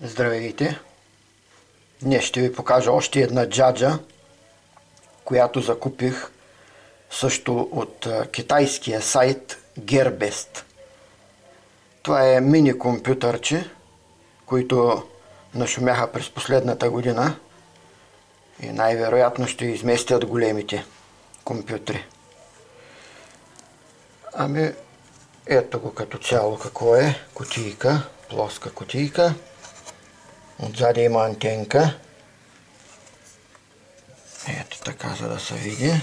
Здравейте! Днес ще ви покажа още една джаджа, която закупих също от китайския сайт Gearbest. Това е мини компютърче, които нашумяха през последната година и най-вероятно ще изместят големите компютри. Ами, ето го като цяло какво е. Кутийка, плоска кутийка. Отзади има антенка. Ето така, за да се види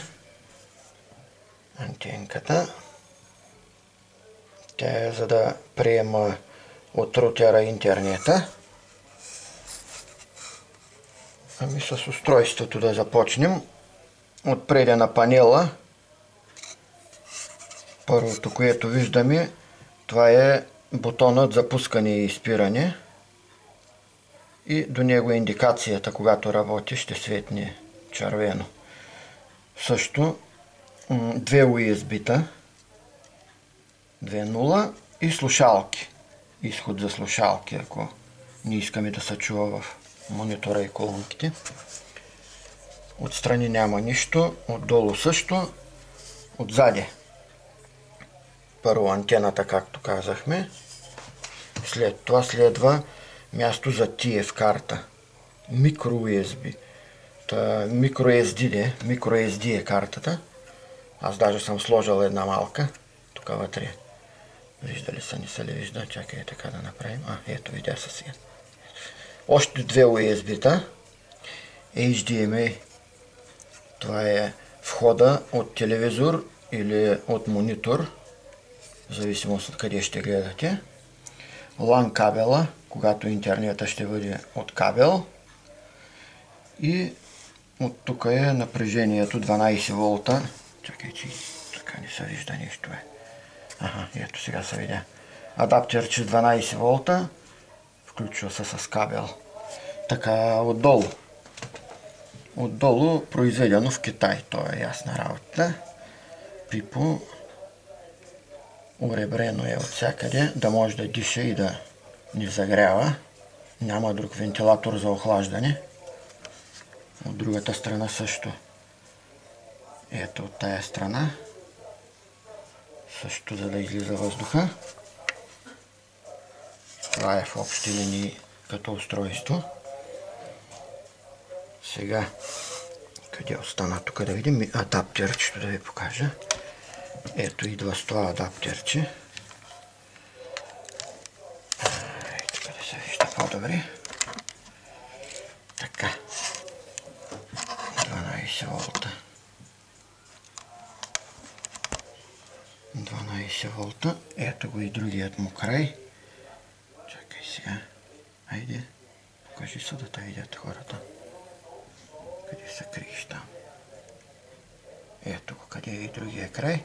антенката. Тя е за да приема от рутера интернета. Ами с устройството да започнем. Отпреди на панела, първото, което виждаме, това е бутонът за пускане и спиране. И до него индикацията, когато работи, ще светне червено. Също две USB-та, 2.0 и слушалки. Изход за слушалки, ако не искаме да се чува в монитора и колонките. Отстрани няма нищо, отдолу също, отзади. Първо антената, както казахме. След това следва място за TF карта. Микро USB. Микро SD е картата. Аз даже съм сложил една малка. Тук вътре. Виждали са, не са ли вижда? Чакай така да направим. Ето видя се сега. Още две USB-та. HDMI. Това е входа от телевизор или от монитор. В зависимост от къде ще гледате. LAN кабела, когато интернета ще бъде от кабел. И от тук е напрежението 12 волта. Чакай, че така не се вижда нещо. Ето сега се видя. Адаптер че 12 волта. Включва се с кабел. Така, отдолу. Отдолу произведено в Китай. Това е ясна работа. Пипо. Уребрено е от всякъде, да може да диша и да не загрява. Няма друг вентилатор за охлаждане. От другата страна също. Ето от тая страна. Също за да излиза въздуха. Това е в общи линии като устройство. Сега, къде остана тук да видим адаптерчето да ви покажа. Ето идва с това адаптерче. Тук да се вижда по-добре. Така. 12 волта. 12 волта. Ето го и другият му край. Чакай сега. Айде. Покажи се да те видят хората. Къде се криеш там? Ето го, къде е и другия край.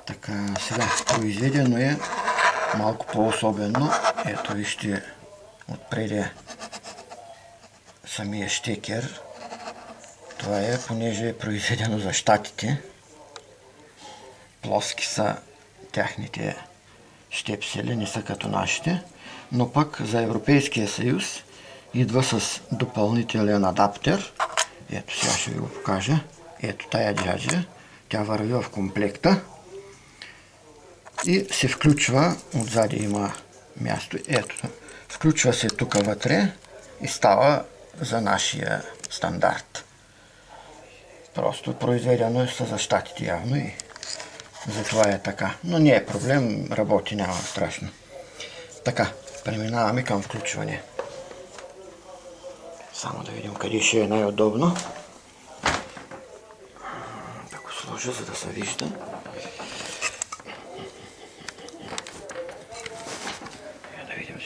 Така, сега произведено е малко по-особено. Ето вижте отпреди самия щекер. Това е, понеже е произведено за щатите. Плоски са тяхните щепсели, не са като нашите. Но пък за Европейския съюз идва с допълнителен адаптер. Ето сега ще ви го покажа. Ето тая джаджа. Тя върви в комплекта. И се включва, отзади има място, ето, включва се тук вътре и става за нашия стандарт. Просто произведено е за щатите явно и затова е така. Но не е проблем, работи, няма страшно. Така, преминаваме към включване. Само да видим къде ще е най-удобно. Да го сложа, за да се вижда.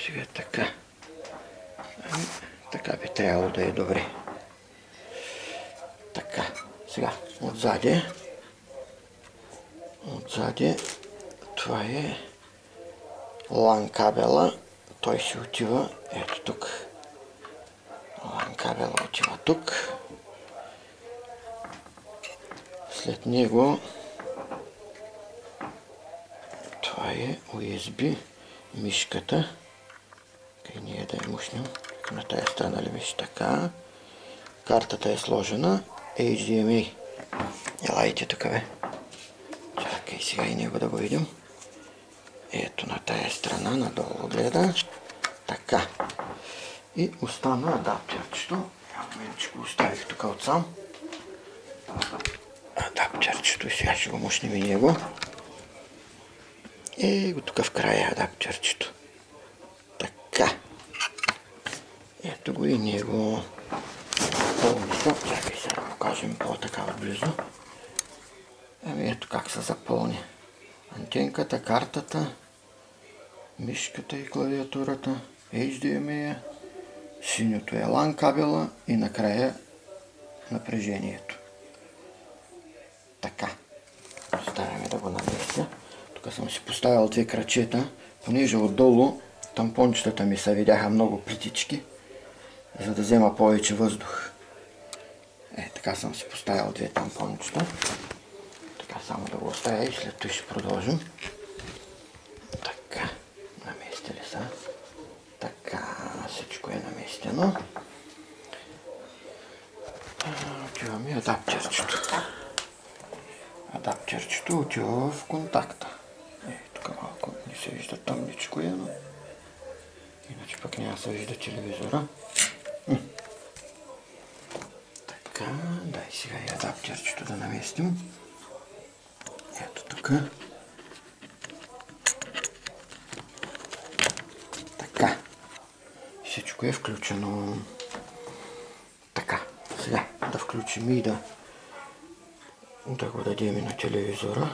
Сега така. Така би трябвало да е добре. Така. Сега отзади. Отзади това е LAN кабела. Той си отива ето тук. LAN кабела отива тук. След него това е USB мишката. Чакай ние да я мушнем. На тая страна ли беше така? Картата е сложена. HDMI. Елайте тук, бе. Чакай сега и него да го видим. Ето на тая страна, надолу гледа. Така. И остана адаптерчето. Моментче го оставих тук отсам. Адаптерчето и сега ще го мушнем и него. И го тук в края адаптерчето. Така. Ето го и него. Чакай сега да покажем по-така отблизо. Ето как се запълни. Антенката, картата, мишката и клавиатурата, HDMI, синьото е LAN кабела и накрая напрежението. Така. Оставяме да го наместя. Тук съм си поставил две крачета, понеже отдолу тампончетата ми се видяха много плитички, за да взема повече въздух. Така съм си поставил две тампончета. Така само да го оставя и след това ще продължим. Така, наместили са. Така, всичко е наместено. Отиваме адаптерчето. Адаптерчето отива в контакта. Тук малко не се вижда тъмничко, но иначе пък няма да се вижда телевизора. Така, дай сега и адаптерчето да наместим. Ето тук. Така. Всичко е включено. Така. Сега да включим и да го дадем на телевизора.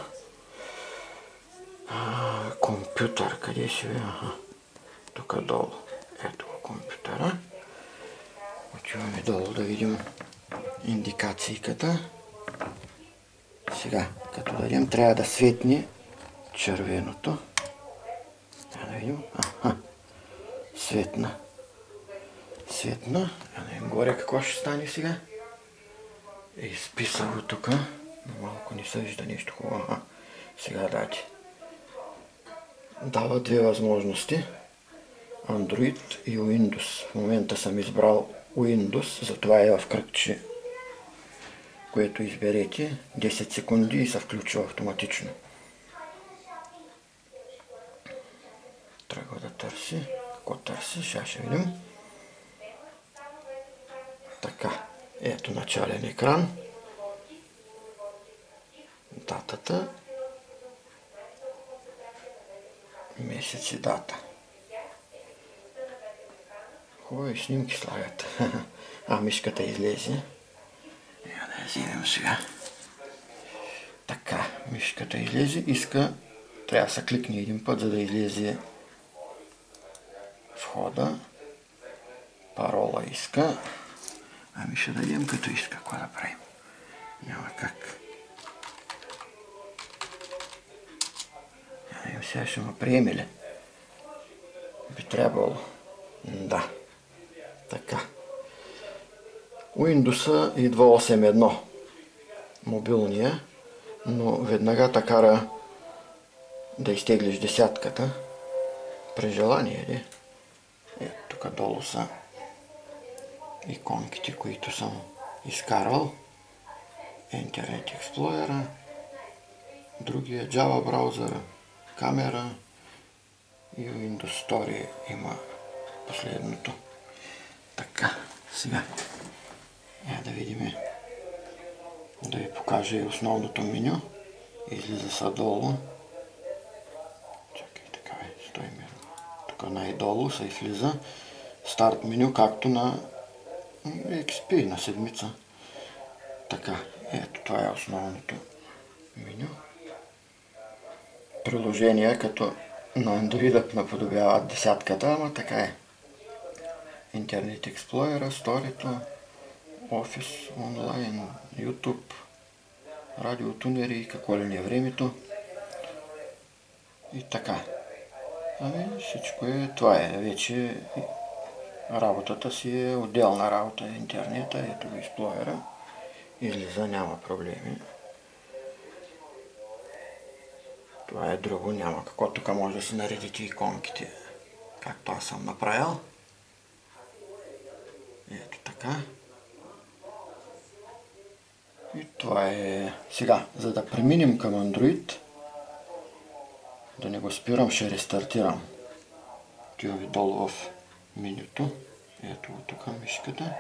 Компютър. Къде ще ви? Тук долу. Ето го компютъра. Отиваме долу да видим индикацииката. Сега, като дадем, трябва да светне червеното. Да видим. Светна. Светна. Да видим горе какво ще стане сега. Изписа го тук. Но малко не се вижда нещо хубаво. Сега даде. Дава две възможности. Android и Windows. В момента съм избрал Windows, затова е в кръгче, което изберете. 10 секунди и се включва автоматично. Трябва да търси. Какво търси? Сега ще видим. Така. Ето начален екран. Датата. Месец и дата. Хубави снимки слагат. Мишката излезе. Да я вземем сега. Така, мишката излезе. Трябва да се кликне един път, за да излезе входа. Парола иска. Ще дадем като иска. Какво да правим? Няма как. Сега ще ме приеме ли? Би трябвало. Да. Така. Windows идва 8.1. Мобилния, но веднага те кара да изтеглиш десятката. При желание ли? Ето тук долу са иконките, които съм изкарал. Internet Explorer, другия Java браузър, камера и Windows Story има последното. Така, сега да видим, да ви покажа и основното меню. Излиза са долу. Чакай, така стои мирно. Тук най-долу се излиза старт меню, както на XP на седмица. Така, ето това е основното меню. Приложения като на Android наподобяват десятката, ама така е. Internet Explorer, Story, Office, Online, YouTube, радиотунери, какво ли не е времето. И така. Всичко е, това е вече работата си е отделна работа, интернета, ето го Explorer. Излиза, няма проблеми. Това е друго, няма какво. Тук може да си наредите иконките, както аз съм направил. Ето така. И това е сега. За да преминем към Android, да не го спирам, ще рестартирам. Отиваме долу в менюто. Ето го тук мишката.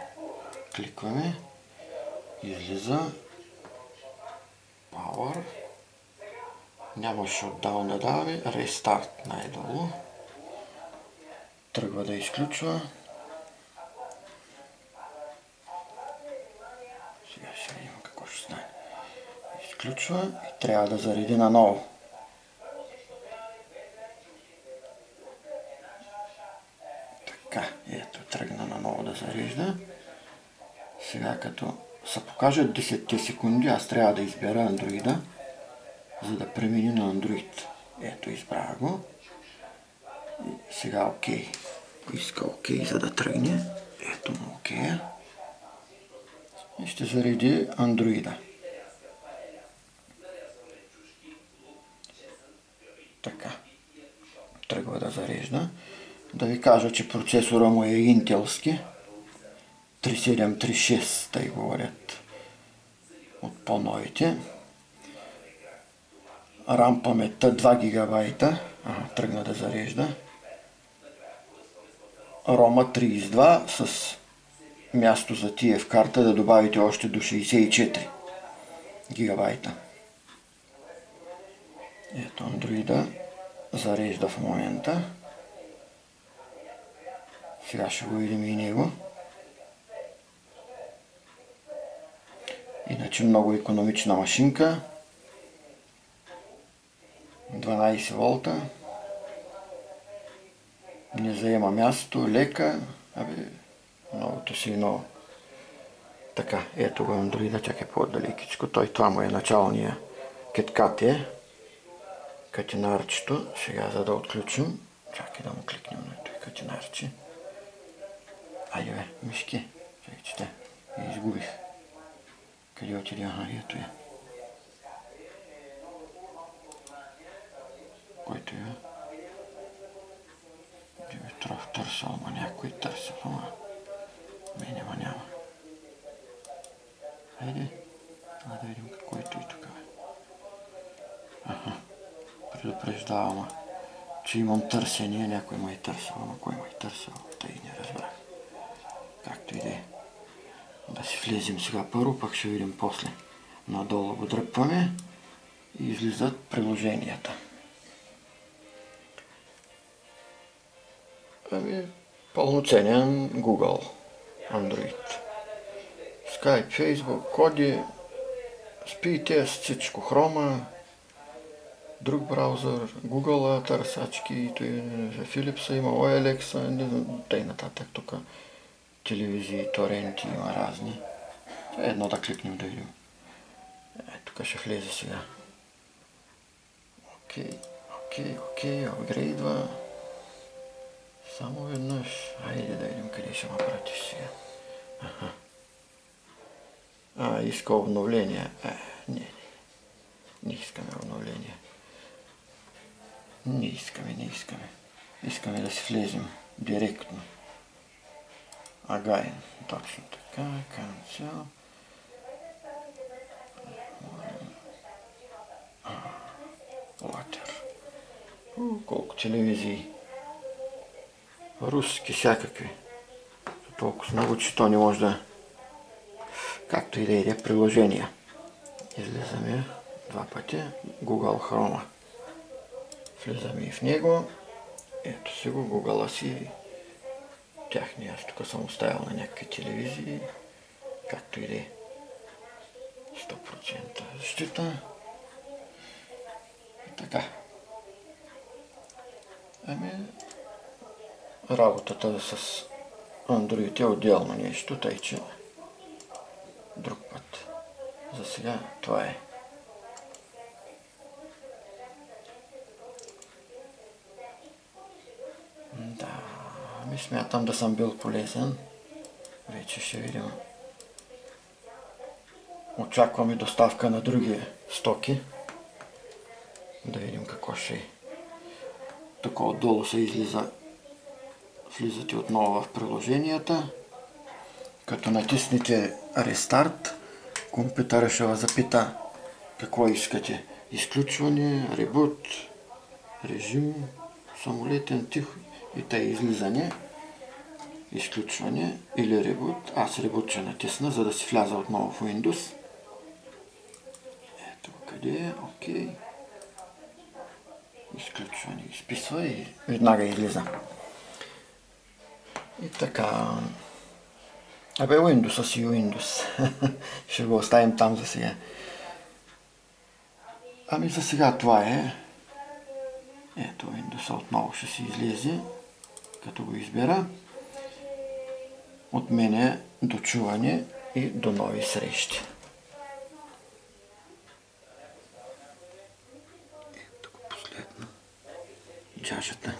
Кликваме. Излиза. Power. Няма шотдаун да даваме. Рестарт най-долу. Тръгва да изключва. Сега ще видим какво ще стане. Изключва и трябва да зареди наново. Така, ето тръгна наново да зарежда. Сега като се покажат 10 секунди, аз трябва да избера Android, за да премини на Android. Ето, избрах го. И сега OK. Иска OK, за да тръгне. Ето му OK. И ще зареди Android. Така. Тръгва да зарежда. Да ви кажа, че процесора му е интелски. 3736, тъй говорят от по-новите. RAM паметта 2 гигабайта. Тръгна да зарежда. ROM 32 с място за TF карта да добавите още до 64 гигабайта. Ето Android зарежда в момента. Сега ще го видим и него. Иначе много икономична машинка. 12 волта. Не заема място, лека. Многото си много. Така, ето го Android, чакай по-далекичко. Това му е началния KitKat катинарчето. Сега за да отключим. Чакай да му кликнем на този катинарче. Айде бе, мишки. Чакай, че те изгубих. Къде отиде? Ето е. Който е? Димитров търсал, ма някой търсал, ама мене няма. Хайде, да видим който и тук. Предупреждава, че имам търсение, някой ме е търсал, ама кой ме е търсал, тъй не разбрах. Както и да е. Да си влезем сега първо, пък ще видим после. Надолу го дръпваме и излизат приложенията. Пълноценен Google, Android. Skype, Facebook, коди, Speedtest, всичко, Chrome, друг браузър, Google търсачки, Philips има, OLX, тъй нататък тук. Телевизии, торенти има разни. Едно да кликнем да видим. Тук ще влезе сега. Окей, апгрейдва. Само веднъж. Айде да видим къде ще ме пратиш сега. Иска обновление. Не искаме обновление. Не искаме. Искаме да си влезем директно. Again, точно така, cancel. Water. Колко телевизии. Руски всякакви. Толкова много, че то не може да... Както и да иде приложения. Излизаме 2 пъти. Google Chrome. Влизаме и в него. Ето си го, Google си. Тяхни, аз тук съм оставил на някакви телевизии. Както и да е. 100% защита. И така. Работата с Android е отделно нещо, тъй че друг път. За сега това е. Смятам да съм бил полезен. Вече ще видим. Очакваме доставка на други стоки. Да видим какво ще е. Тук отдолу се излиза Влизате отново в приложенията. Като натиснете рестарт, компютъра ще ви запита какво искате. Изключване, ребут, режим, самолетен тих и тъй излизане. Изключване или ребут. Аз ребут ще натисна, за да си вляза отново в Windows. Ето къде е, окей. Изключване изписва и веднага излиза. И така. Абе, Windows си Windows. Ще го оставим там за сега. Ами за сега това е. Ето Windows отново ще си излезе, като го избера. От мен е до чуване и до нови срещи. Ето го последно. Чашата.